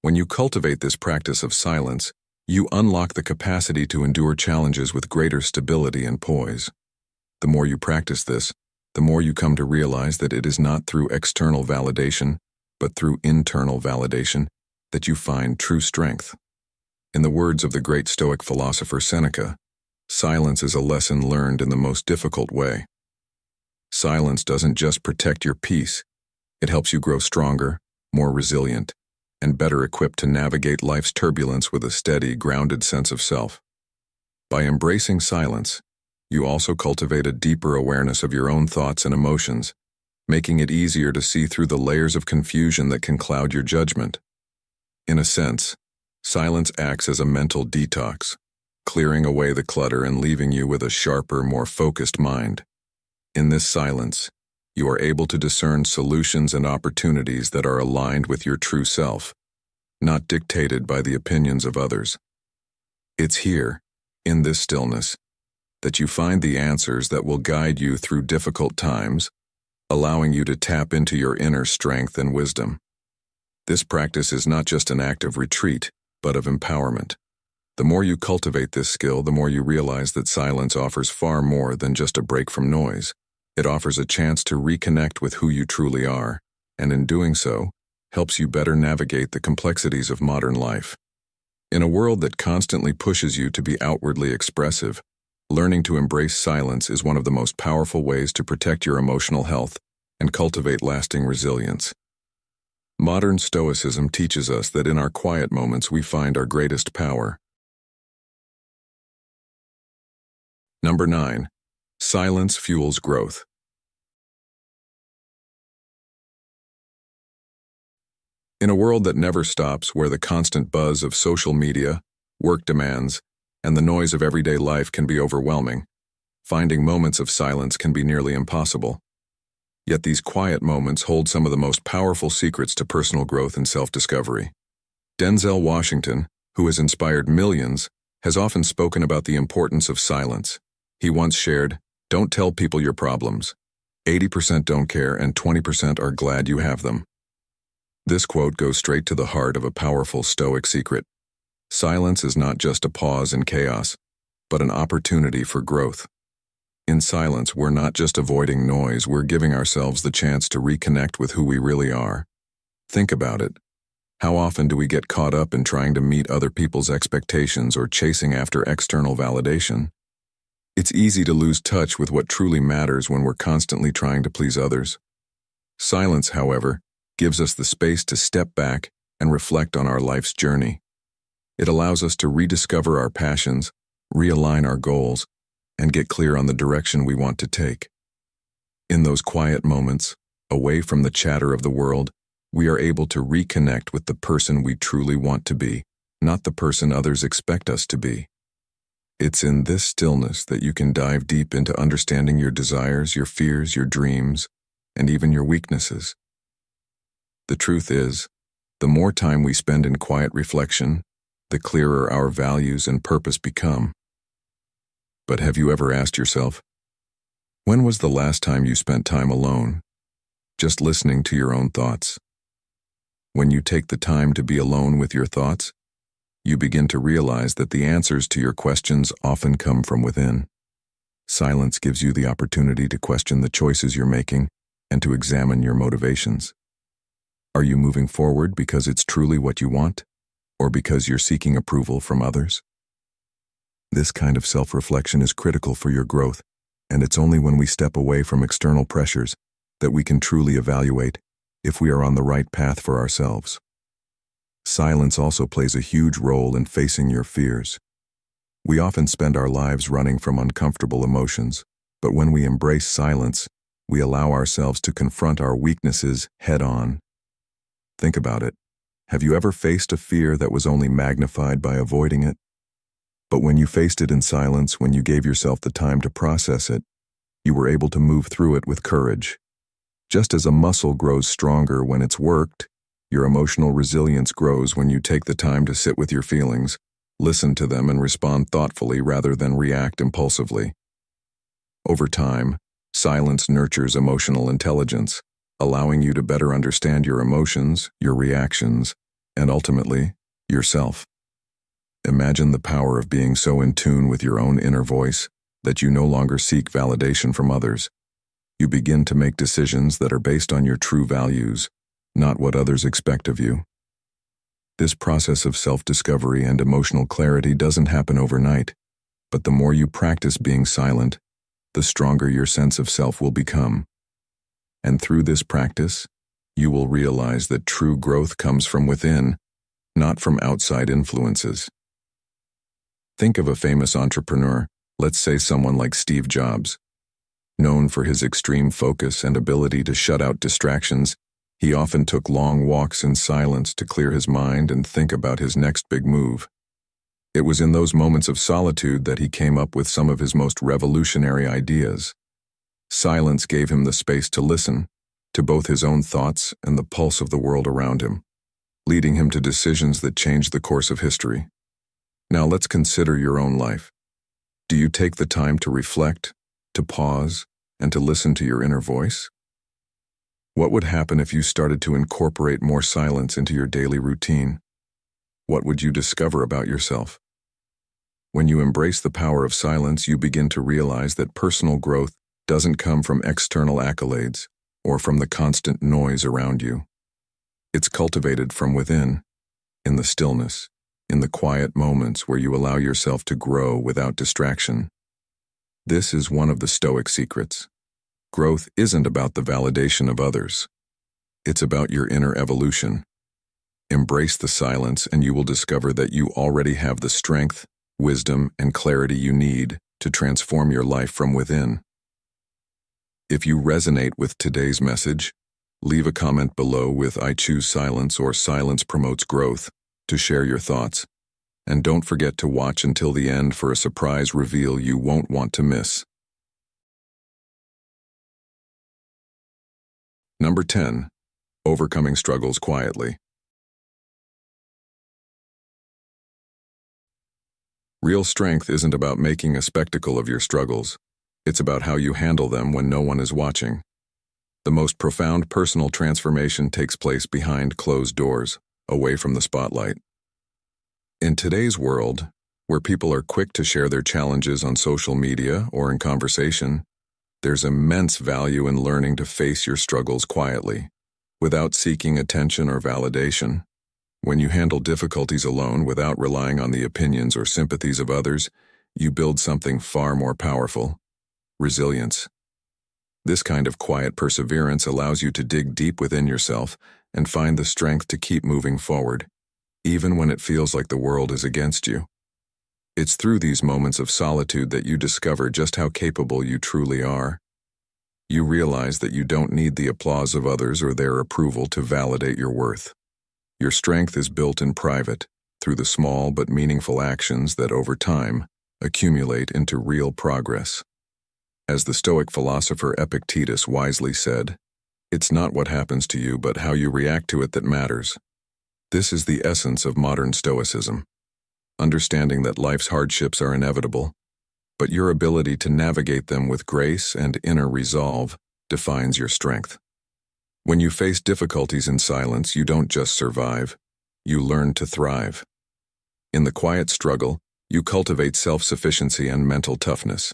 When you cultivate this practice of silence, you unlock the capacity to endure challenges with greater stability and poise. The more you practice this, the more you come to realize that it is not through external validation, but through internal validation, that you find true strength. In the words of the great Stoic philosopher Seneca, silence is a lesson learned in the most difficult way. Silence doesn't just protect your peace, it helps you grow stronger, more resilient, and better equipped to navigate life's turbulence with a steady, grounded sense of self. By embracing silence, you also cultivate a deeper awareness of your own thoughts and emotions, making it easier to see through the layers of confusion that can cloud your judgment. In a sense, silence acts as a mental detox, clearing away the clutter and leaving you with a sharper, more focused mind. In this silence, you are able to discern solutions and opportunities that are aligned with your true self, not dictated by the opinions of others. It's here, in this stillness, that you find the answers that will guide you through difficult times, allowing you to tap into your inner strength and wisdom. This practice is not just an act of retreat, but of empowerment. The more you cultivate this skill, the more you realize that silence offers far more than just a break from noise. It offers a chance to reconnect with who you truly are, and in doing so, helps you better navigate the complexities of modern life. In a world that constantly pushes you to be outwardly expressive, learning to embrace silence is one of the most powerful ways to protect your emotional health and cultivate lasting resilience. Modern Stoicism teaches us that in our quiet moments we find our greatest power. Number 9. Silence fuels growth. In a world that never stops, where the constant buzz of social media, work demands, and the noise of everyday life can be overwhelming, finding moments of silence can be nearly impossible. Yet these quiet moments hold some of the most powerful secrets to personal growth and self-discovery. Denzel Washington, who has inspired millions, has often spoken about the importance of silence. He once shared, "Don't tell people your problems. 80% don't care and 20% are glad you have them." This quote goes straight to the heart of a powerful Stoic secret. Silence is not just a pause in chaos, but an opportunity for growth. In silence, we're not just avoiding noise, we're giving ourselves the chance to reconnect with who we really are. Think about it. How often do we get caught up in trying to meet other people's expectations or chasing after external validation? It's easy to lose touch with what truly matters when we're constantly trying to please others. Silence, however, gives us the space to step back and reflect on our life's journey. It allows us to rediscover our passions, realign our goals, and get clear on the direction we want to take. In those quiet moments, away from the chatter of the world, we are able to reconnect with the person we truly want to be, not the person others expect us to be. It's in this stillness that you can dive deep into understanding your desires, your fears, your dreams, and even your weaknesses. The truth is, the more time we spend in quiet reflection, the clearer our values and purpose become. But have you ever asked yourself, when was the last time you spent time alone, just listening to your own thoughts? When you take the time to be alone with your thoughts, you begin to realize that the answers to your questions often come from within. Silence gives you the opportunity to question the choices you're making and to examine your motivations. Are you moving forward because it's truly what you want, or because you're seeking approval from others? This kind of self-reflection is critical for your growth, and it's only when we step away from external pressures that we can truly evaluate if we are on the right path for ourselves. Silence also plays a huge role in facing your fears. We often spend our lives running from uncomfortable emotions, but when we embrace silence, we allow ourselves to confront our weaknesses head-on. Think about it. Have you ever faced a fear that was only magnified by avoiding it? But when you faced it in silence, when you gave yourself the time to process it, you were able to move through it with courage. Just as a muscle grows stronger when it's worked, your emotional resilience grows when you take the time to sit with your feelings, listen to them, and respond thoughtfully rather than react impulsively. Over time, silence nurtures emotional intelligence, allowing you to better understand your emotions, your reactions, and ultimately, yourself. Imagine the power of being so in tune with your own inner voice that you no longer seek validation from others. You begin to make decisions that are based on your true values, not what others expect of you. This process of self-discovery and emotional clarity doesn't happen overnight, but the more you practice being silent, the stronger your sense of self will become. And through this practice, you will realize that true growth comes from within, not from outside influences. Think of a famous entrepreneur, let's say someone like Steve Jobs. Known for his extreme focus and ability to shut out distractions, he often took long walks in silence to clear his mind and think about his next big move. It was in those moments of solitude that he came up with some of his most revolutionary ideas. Silence gave him the space to listen to both his own thoughts and the pulse of the world around him, leading him to decisions that changed the course of history. Now let's consider your own life. Do you take the time to reflect, to pause, and to listen to your inner voice? What would happen if you started to incorporate more silence into your daily routine? What would you discover about yourself? When you embrace the power of silence, you begin to realize that personal growth doesn't come from external accolades or from the constant noise around you. It's cultivated from within, in the stillness, in the quiet moments where you allow yourself to grow without distraction. This is one of the Stoic secrets. Growth isn't about the validation of others. It's about your inner evolution. Embrace the silence and you will discover that you already have the strength, wisdom, and clarity you need to transform your life from within. If you resonate with today's message, leave a comment below with "I choose silence" or "Silence promotes growth" to share your thoughts. And don't forget to watch until the end for a surprise reveal you won't want to miss. Number 10. Overcoming struggles quietly. Real strength isn't about making a spectacle of your struggles. It's about how you handle them when no one is watching. The most profound personal transformation takes place behind closed doors, away from the spotlight. In today's world, where people are quick to share their challenges on social media or in conversation, there's immense value in learning to face your struggles quietly, without seeking attention or validation. When you handle difficulties alone without relying on the opinions or sympathies of others, you build something far more powerful: resilience. This kind of quiet perseverance allows you to dig deep within yourself and find the strength to keep moving forward, even when it feels like the world is against you. It's through these moments of solitude that you discover just how capable you truly are. You realize that you don't need the applause of others or their approval to validate your worth. Your strength is built in private, through the small but meaningful actions that over time accumulate into real progress. As the Stoic philosopher Epictetus wisely said, "It's not what happens to you but how you react to it that matters." This is the essence of modern Stoicism. Understanding that life's hardships are inevitable, but your ability to navigate them with grace and inner resolve defines your strength. When you face difficulties in silence, you don't just survive, you learn to thrive. In the quiet struggle, you cultivate self-sufficiency and mental toughness.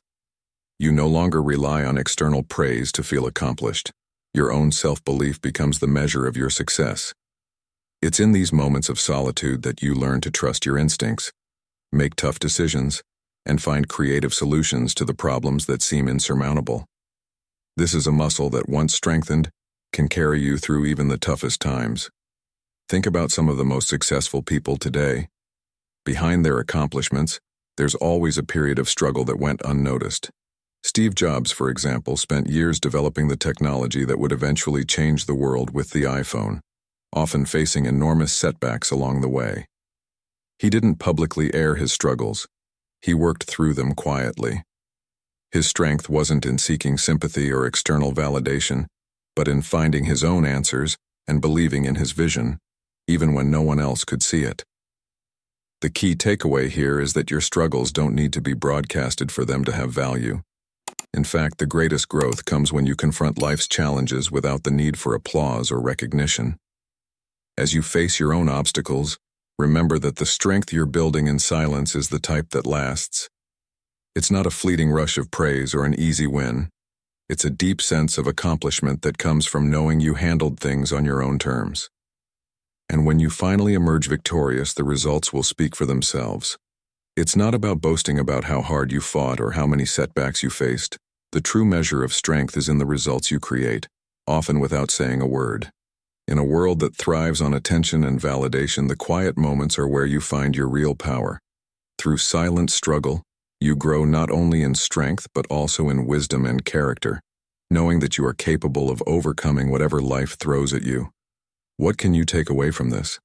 You no longer rely on external praise to feel accomplished. Your own self-belief becomes the measure of your success. It's in these moments of solitude that you learn to trust your instincts, make tough decisions, and find creative solutions to the problems that seem insurmountable. This is a muscle that, once strengthened, can carry you through even the toughest times. Think about some of the most successful people today. Behind their accomplishments, there's always a period of struggle that went unnoticed. Steve Jobs, for example, spent years developing the technology that would eventually change the world with the iPhone, often facing enormous setbacks along the way. He didn't publicly air his struggles. He worked through them quietly. His strength wasn't in seeking sympathy or external validation, but in finding his own answers and believing in his vision, even when no one else could see it. The key takeaway here is that your struggles don't need to be broadcasted for them to have value. In fact, the greatest growth comes when you confront life's challenges without the need for applause or recognition. As you face your own obstacles, remember that the strength you're building in silence is the type that lasts. It's not a fleeting rush of praise or an easy win. It's a deep sense of accomplishment that comes from knowing you handled things on your own terms. And when you finally emerge victorious, the results will speak for themselves. It's not about boasting about how hard you fought or how many setbacks you faced. The true measure of strength is in the results you create, often without saying a word. In a world that thrives on attention and validation, the quiet moments are where you find your real power. Through silent struggle, you grow not only in strength but also in wisdom and character, knowing that you are capable of overcoming whatever life throws at you. What can you take away from this?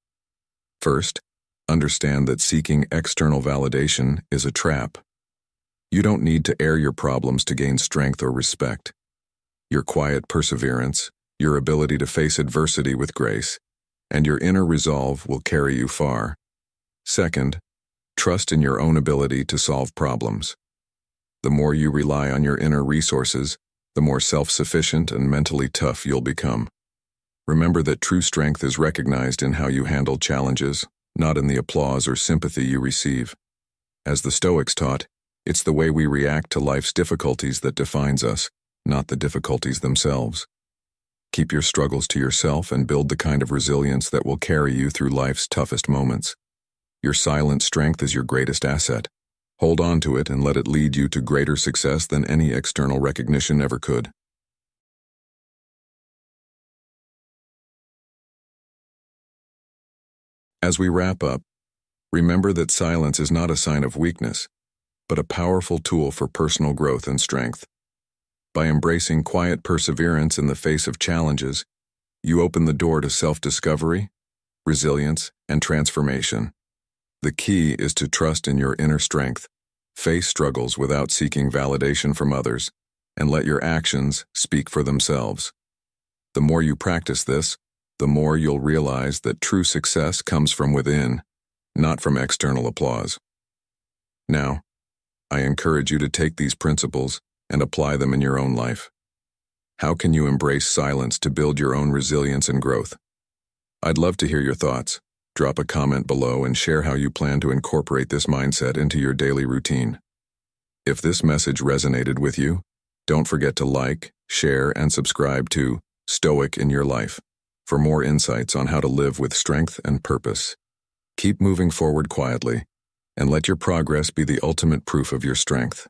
First, understand that seeking external validation is a trap. You don't need to air your problems to gain strength or respect. Your quiet perseverance, your ability to face adversity with grace, and your inner resolve will carry you far. Second, trust in your own ability to solve problems. The more you rely on your inner resources, the more self-sufficient and mentally tough you'll become. Remember that true strength is recognized in how you handle challenges, not in the applause or sympathy you receive. As the Stoics taught, it's the way we react to life's difficulties that defines us, not the difficulties themselves. Keep your struggles to yourself and build the kind of resilience that will carry you through life's toughest moments. Your silent strength is your greatest asset. Hold on to it and let it lead you to greater success than any external recognition ever could. As we wrap up, remember that silence is not a sign of weakness, but a powerful tool for personal growth and strength. By embracing quiet perseverance in the face of challenges, you open the door to self-discovery, resilience, and transformation. The key is to trust in your inner strength, face struggles without seeking validation from others, and let your actions speak for themselves. The more you practice this, the more you'll realize that true success comes from within, not from external applause. Now, I encourage you to take these principles and apply them in your own life. How can you embrace silence to build your own resilience and growth? I'd love to hear your thoughts. Drop a comment below and share how you plan to incorporate this mindset into your daily routine. If this message resonated with you, don't forget to like, share, and subscribe to Stoic in Your Life for more insights on how to live with strength and purpose. Keep moving forward quietly, and let your progress be the ultimate proof of your strength.